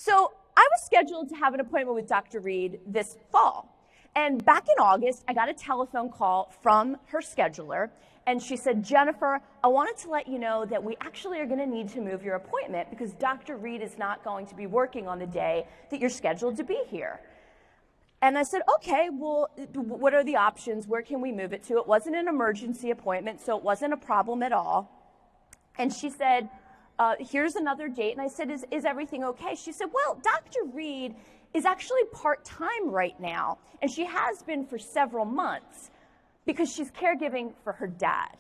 So I was scheduled to have an appointment with Dr. Reed this fall. And back in August, I got a telephone call from her scheduler, and she said, Jennifer, I wanted to let you know that we actually are going to need to move your appointment because Dr. Reed is not going to be working on the day that you're scheduled to be here. And I said, okay, well, what are the options? Where can we move it to? It wasn't an emergency appointment, so it wasn't a problem at all. And she said, here's another date. And I said, is everything okay? She said, well, Dr. Reed is actually part-time right now, and she has been for several months because she's caregiving for her dad.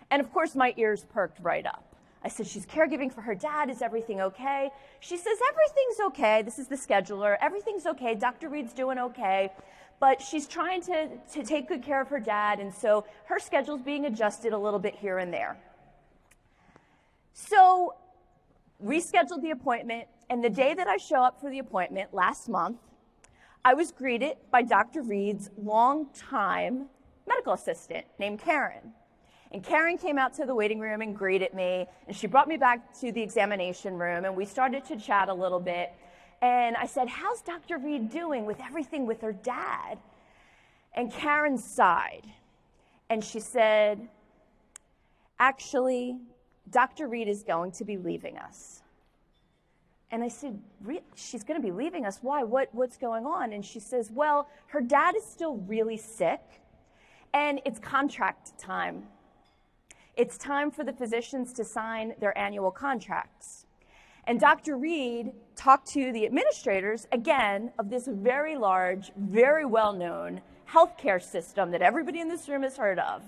And of course, my ears perked right up. I said, she's caregiving for her dad. Is everything okay? She says, everything's okay. This is the scheduler. Everything's okay. Dr. Reed's doing okay. But she's trying to take good care of her dad, and so her schedule's being adjusted a little bit here and there. So rescheduled the appointment, and the day that I show up for the appointment last month, I was greeted by Dr. Reed's longtime medical assistant named Karen. And Karen came out to the waiting room and greeted me, and she brought me back to the examination room, and we started to chat a little bit. And I said, how's Dr. Reed doing with everything with her dad? And Karen sighed, and she said, actually, Dr. Reed is going to be leaving us. And I said, she's going to be leaving us? Why? What's going on? And she says, well, her dad is still really sick, and it's contract time. It's time for the physicians to sign their annual contracts. And Dr. Reed talked to the administrators, again, of this very large, very well-known healthcare system that everybody in this room has heard of.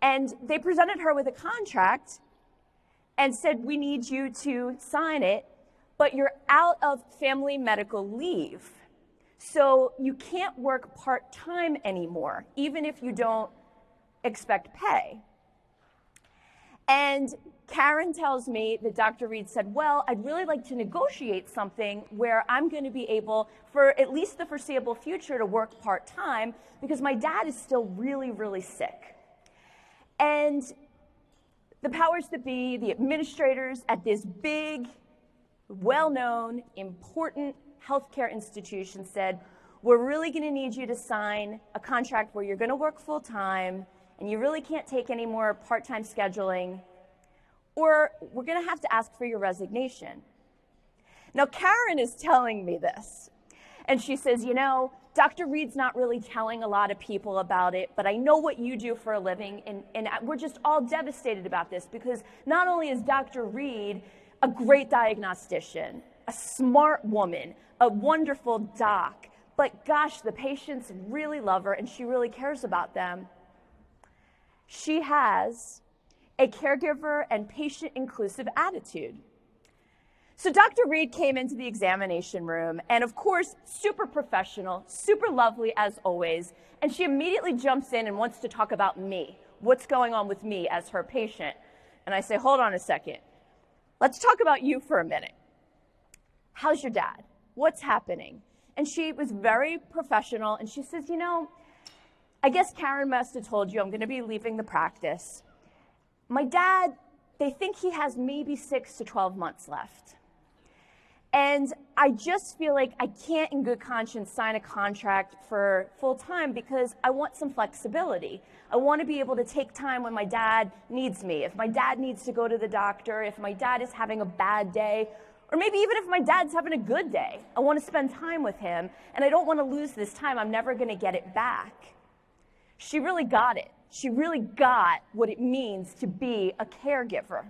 And they presented her with a contract and said, we need you to sign it, but you're out of family medical leave. So you can't work part-time anymore, even if you don't expect pay. And Karen tells me that Dr. Reed said, well, I'd really like to negotiate something where I'm going to be able, for at least the foreseeable future, to work part-time because my dad is still really, really sick. And the powers that be, the administrators at this big, well-known, important healthcare institution said, we're really going to need you to sign a contract where you're going to work full-time and you really can't take any more part-time scheduling, or we're going to have to ask for your resignation. Now, Karen is telling me this, and she says, you know, Dr. Reed's not really telling a lot of people about it, but I know what you do for a living, and we're just all devastated about this because not only is Dr. Reed a great diagnostician, a smart woman, a wonderful doc, but gosh, the patients really love her and she really cares about them. She has a caregiver and patient-inclusive attitude. So Dr. Reed came into the examination room, and of course, super professional, super lovely as always, and she immediately jumps in and wants to talk about me, what's going on with me as her patient. And I say, hold on a second. Let's talk about you for a minute. How's your dad? What's happening? And she was very professional, and she says, you know, I guess Karen must have told you I'm going to be leaving the practice. My dad, they think he has maybe 6 to 12 months left. And I just feel like I can't in good conscience sign a contract for full time because I want some flexibility. I want to be able to take time when my dad needs me. If my dad needs to go to the doctor, if my dad is having a bad day, or maybe even if my dad's having a good day, I want to spend time with him, and I don't want to lose this time. I'm never going to get it back. She really got it. She really got what it means to be a caregiver.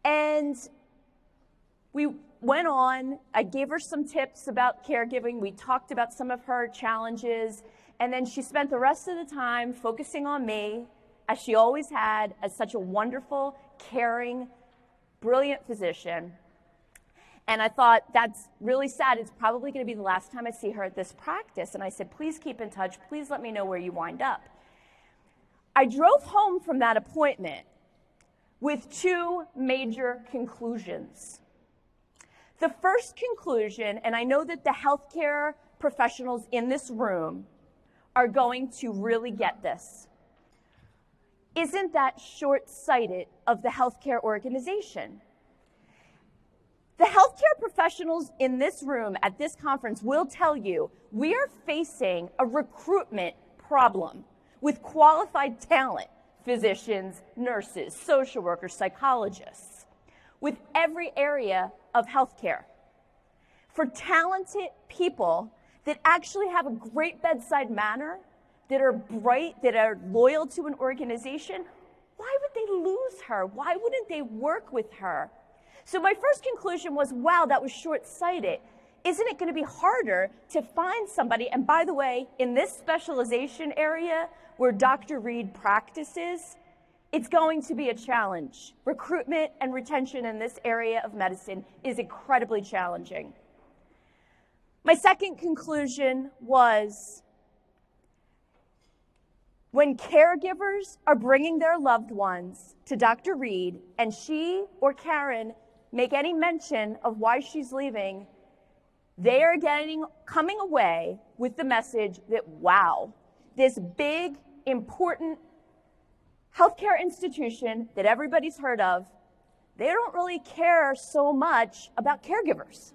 And we went on. I gave her some tips about caregiving. We talked about some of her challenges. And then she spent the rest of the time focusing on me, as she always had, as such a wonderful, caring, brilliant physician. And I thought, that's really sad. It's probably going to be the last time I see her at this practice. And I said, please keep in touch. Please let me know where you wind up. I drove home from that appointment with 2 major conclusions. The first conclusion, and I know that the healthcare professionals in this room are going to really get this, isn't that short-sighted of the healthcare organization? The healthcare professionals in this room at this conference will tell you we are facing a recruitment problem with qualified talent, physicians, nurses, social workers, psychologists, with every area of healthcare. For talented people that actually have a great bedside manner, that are bright, that are loyal to an organization, why would they lose her? Why wouldn't they work with her? So my first conclusion was, wow, that was short-sighted. Isn't it going to be harder to find somebody? And by the way, in this specialization area where Dr. Reed practices, it's going to be a challenge. Recruitment and retention in this area of medicine is incredibly challenging. My second conclusion was, when caregivers are bringing their loved ones to Dr. Reed and she or Karen make any mention of why she's leaving, they are coming away with the message that, wow, this big, important healthcare institution that everybody's heard of, they don't really care so much about caregivers.